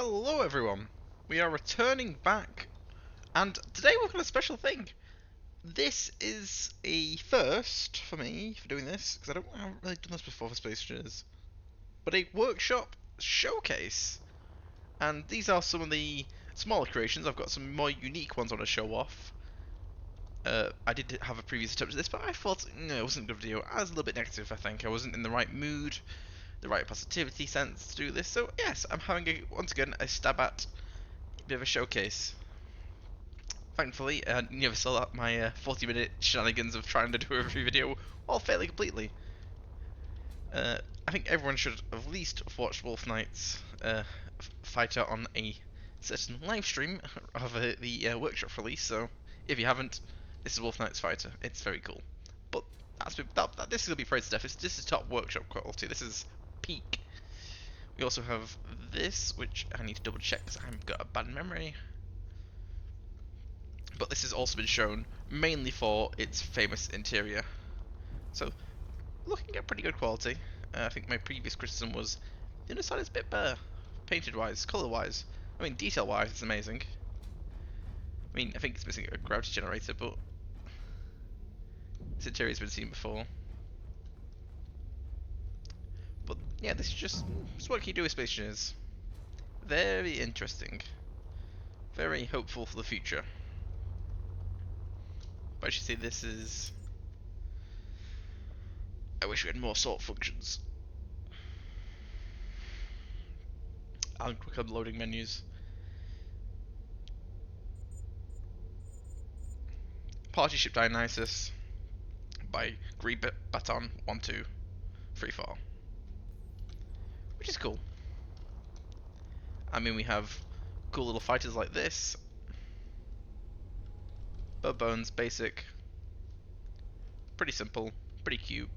Well, hello everyone. We are returning back, and today we've got a special thing. This is a first for me for doing this because I haven't really done this before for Space Engineers, but a workshop showcase. And these are some of the smaller creations. I've got some more unique ones I want to show off. I did have a previous attempt at this, but I thought it wasn't a good video. I was a little bit negative. I think I wasn't in the right mood, the right positivity sense to do this. So yes, I'm having once again a stab at bit of a showcase. Thankfully, you never saw that my 40-minute shenanigans of trying to do a review video all failing completely. I think everyone should have at least have watched Wolf Knight's fighter on a certain live stream of the workshop release. So if you haven't, this is Wolf Knight's fighter. It's very cool. But this is gonna be praised to death. This is top workshop quality. This is peak. We also have this, which I need to double check because I've got a bad memory. But this has also been shown mainly for its famous interior. So, looking at pretty good quality. I think my previous criticism was the underside is a bit better, painted wise, colour wise. I mean, detail wise, it's amazing. I mean, I think it's missing a gravity generator, but this interior has been seen before. But yeah, this is just what can you do with Space Engineers. Very interesting. Very hopeful for the future. But I should say this is. I wish we had more sort functions. I'll click on loading menus. Party Ship Dionysus by Green Baton 1234. Which is cool. I mean, we have cool little fighters like this. Bug Bones, basic. Pretty simple, pretty cute.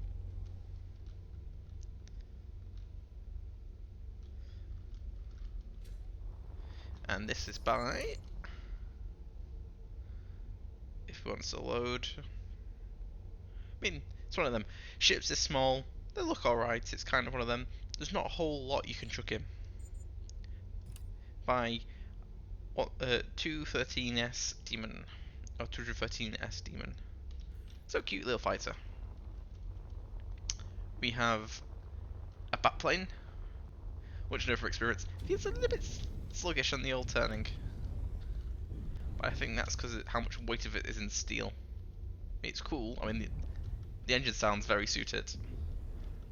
And this is by. If we want to load. I mean, it's one of them. Ships are small, they look alright, it's kind of one of them. There's not a whole lot you can chuck in. By what 213S Demon. Or 213S Demon. So cute little fighter. We have a backplane, which I know from experience feels a little bit sluggish on the old turning. But I think that's because of how much weight of it is in steel. It's cool. I mean, the engine sounds very suited.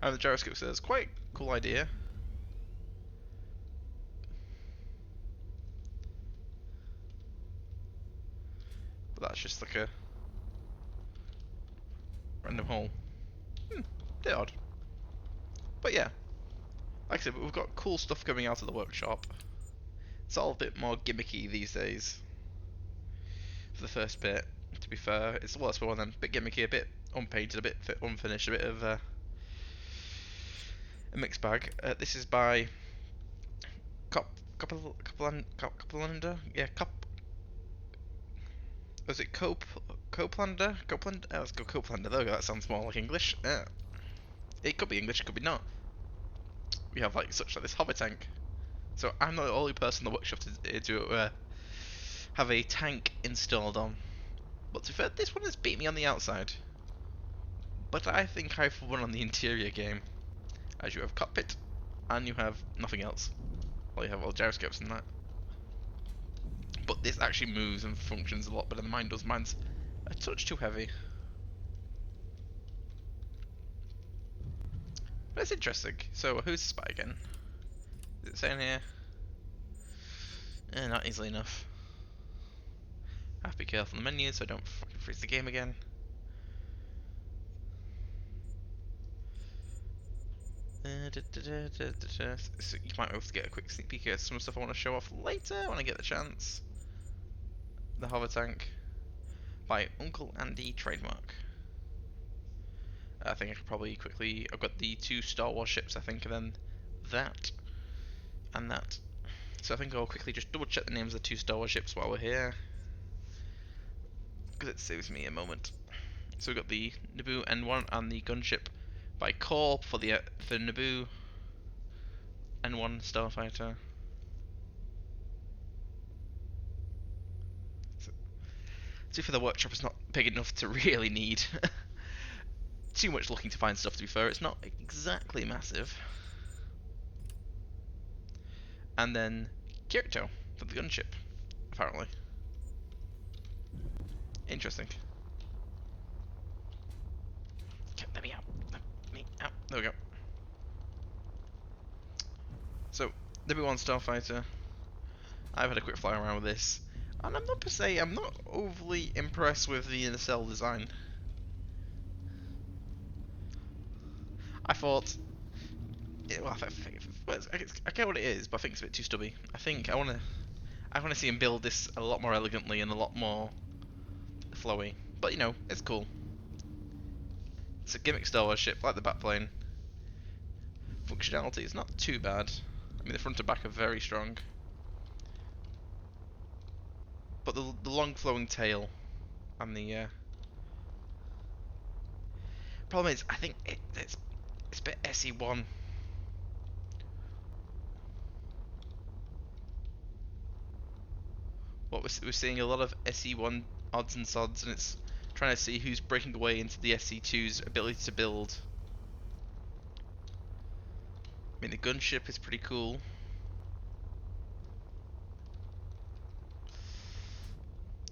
And the gyroscope says, quite cool idea. But that's just like a random hole. Bit odd. But yeah, like I said, we've got cool stuff coming out of the workshop. It's all a bit more gimmicky these days. For the first bit, to be fair, it's one of them, a bit gimmicky, a bit unpainted, a bit unfinished, a bit of a mixed bag. This is by Coplander? Yeah, was it Coplander? Coplander? Let's go Coplander. There we go. That sounds more like English. It could be English, it could be not. We have like this hover tank. So I'm not the only person in the workshop to have a tank installed on. But to be fair, this one has beat me on the outside. But I think I've won on the interior game. As you have cockpit, and you have nothing else. Well, you have all gyroscopes and that. But this actually moves and functions a lot better than mine does. Mine's a touch too heavy. But it's interesting. So, who's the spy again? Is it saying here? Not easily enough. I have to be careful on the menu so I don't fucking freeze the game again. So you might be able to get a quick sneak peek at some stuff I want to show off later when I get the chance. The hover tank by Uncle Andy trademark. I think I could probably quickly. I've got the 2 Star Wars ships, I think, and then that and that. So I think I'll quickly just double check the names of the 2 Star Wars ships while we're here, because it saves me a moment. So we've got the Naboo N1 and the gunship by Corp for Naboo N1 starfighter. See, for the workshop is not big enough to really need too much looking to find stuff, to be fair. It's not exactly massive. And then Kirito for the gunship, apparently. Interesting. Let me out. Let me out. There we go. So, W1 Starfighter. I've had a quick fly around with this, and I'm not per se, I'm not overly impressed with the nacelle design. I thought, well, I get what it is, but I think it's a bit too stubby. I think I wanna see him build this a lot more elegantly and a lot more flowy. But you know, it's cool. It's a gimmick Star Wars ship, like the Batplane. Functionality is not too bad. I mean, the front and back are very strong. But the long flowing tail and the problem is, I think it's a bit SE1. What we're seeing a lot of SE1 odds and sods, and it's trying to see who's breaking away into the SE2's ability to build. I mean, the gunship is pretty cool.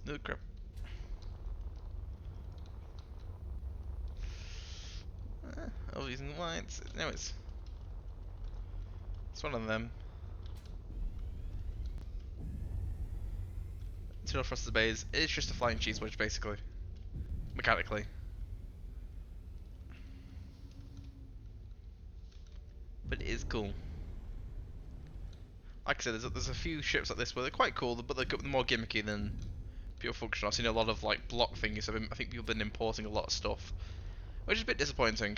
No crap. Oh, using the lights. No, it's one of them. Internal thrust of the bays. It's just a flying cheese wedge, basically, mechanically. But it is cool. Like I said, there's a few ships like this where they're quite cool, but they're more gimmicky than pure functional. I've seen a lot of like block thingies. I think people have been importing a lot of stuff, which is a bit disappointing.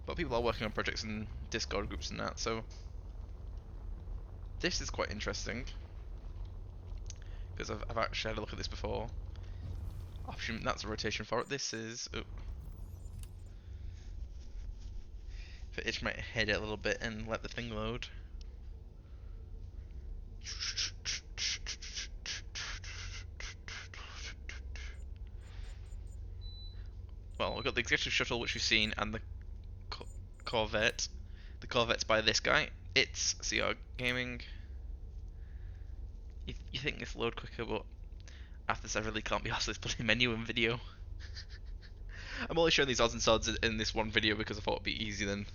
But people are working on projects in Discord groups and that, so this is quite interesting because I've actually had a look at this before. Option, that's a rotation for it. This is. Oh, if I itch my head a little bit and let the thing load. Well, we've got the Executive Shuttle, which we've seen, and the Corvette. The Corvette's by this guy. It's CR Gaming. You think this load quicker, but after this I really can't be asked to put a menu in video. I'm only showing these odds and sods in this one video because I thought it'd be easier than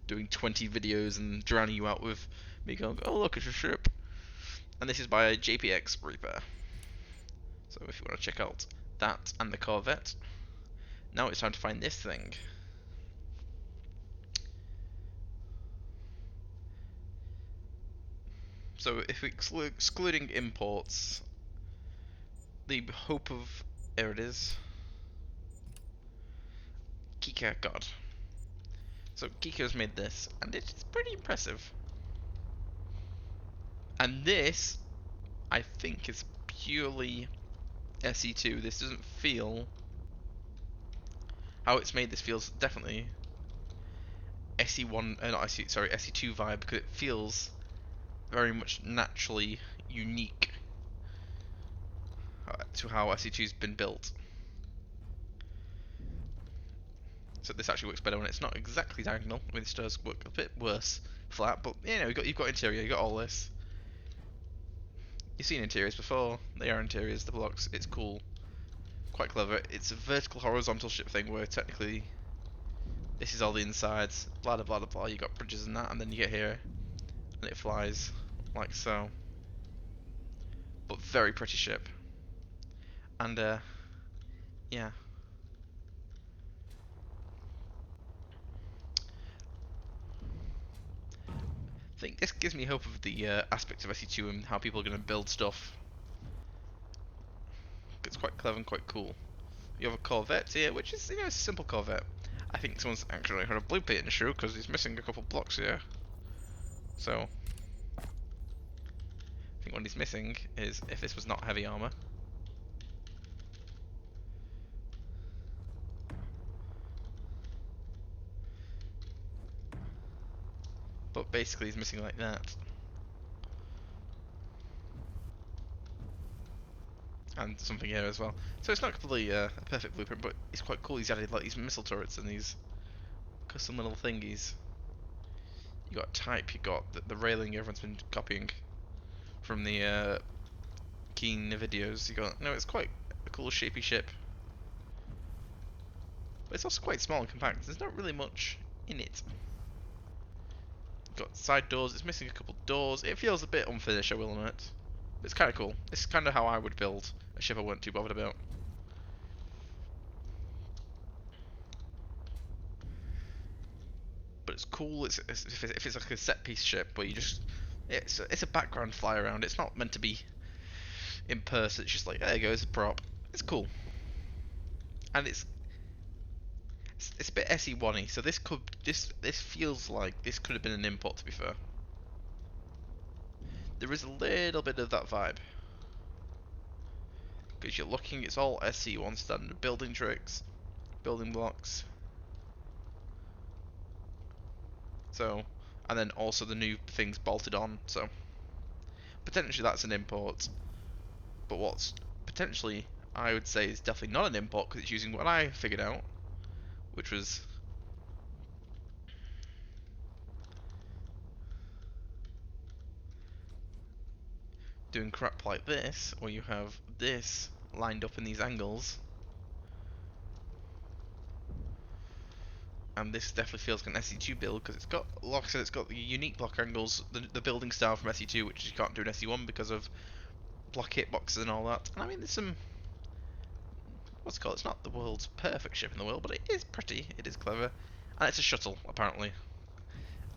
doing 20 videos and drowning you out with me going, oh look, it's a ship. And this is by JPX Reaper. So if you want to check out that and the Corvette. Now it's time to find this thing. So if we excluding imports, the hope of, there it is, Kika God. So Kika's made this, and it's pretty impressive. And this, I think, is purely SE2. This doesn't feel, how it's made this feels definitely SE1, not SE, sorry, SE2 vibe, because it feels very much naturally unique to how SE2's been built. So this actually works better when it's not exactly diagonal. I mean, this does work a bit worse flat, but you know, you've got interior, you've got all this. You've seen interiors before. They are interiors, the blocks. It's cool, quite clever. It's a vertical horizontal ship thing where technically this is all the insides. Blah blah blah blah. You got bridges and that, and then you get here, and it flies like so. But very pretty ship. And yeah. I think this gives me hope of the aspect of SE2 and how people are going to build stuff. It's quite clever and quite cool. You have a Corvette here, which is, you know, a simple Corvette. I think someone's actually had a blue paint issue because he's missing a couple blocks here. So, I think what he's missing is, if this was not heavy armor. But basically he's missing like that. and something here as well. So it's not completely a perfect blueprint, but it's quite cool. He's added like these missile turrets and these custom little thingies. You got type, you got the railing everyone's been copying from the Keen videos. You got no, it's quite a cool shapy ship, but it's also quite small and compact. There's not really much in it. Got side doors. It's missing a couple doors. It feels a bit unfinished, I will admit. But it's kind of cool. It's kind of how I would build a ship I weren't too bothered about. But it's cool. If it's like a set piece ship where you just it's a background fly around. It's not meant to be in person. It's just like there you go. It's a prop. It's cool, and it's a bit SE1-y. So this feels like this could have been an import. To be fair, there is a little bit of that vibe. Because you're looking, it's all SE1 standard building tricks, building blocks. So, and then also the new things bolted on. So, potentially that's an import. But what's potentially, I would say, is definitely not an import because it's using what I figured out, which was doing crap like this, where you have this lined up in these angles. And this definitely feels like an SE2 build because it's got, like I said, it's got the unique block angles, the building style from SE2, which you can't do in SE1 because of block hitboxes and all that. And I mean, there's some, what's it called? It's not the world's perfect ship in the world, but it is pretty. It is clever, and it's a shuttle apparently.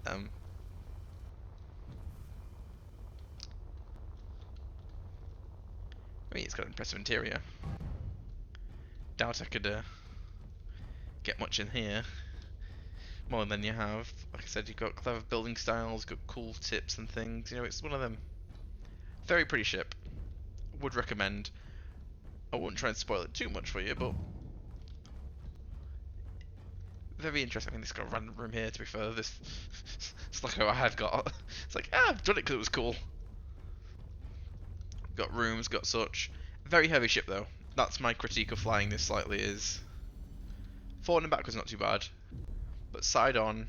Um, I mean, it's got an impressive interior. Doubt I could get much in here. More than you have. Like I said, you've got clever building styles, got cool tips and things. You know, it's one of them. Very pretty ship. Would recommend. I wouldn't try and spoil it too much for you, but very interesting. I mean, this got a random room here. To be fair, this it's like how I have got. It's like I've done it because it was cool. Got rooms, got such. Very heavy ship though. That's my critique of flying this slightly. Is forward and back was not too bad, but side on,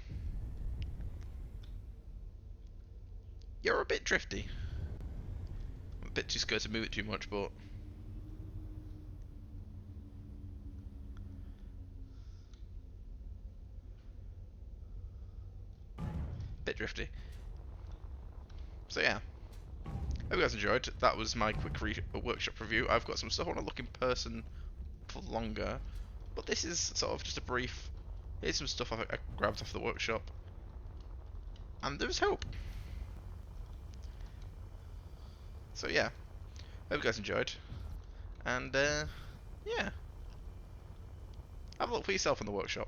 you're a bit drifty. I'm a bit too scared to move it too much, but bit drifty. So yeah, hope you guys enjoyed. That was my quick workshop review. I've got some stuff I want to look in person for longer, but this is sort of just a brief. Here's some stuff I grabbed off the workshop, and there's hope. So yeah, hope you guys enjoyed, and yeah, have a look for yourself in the workshop.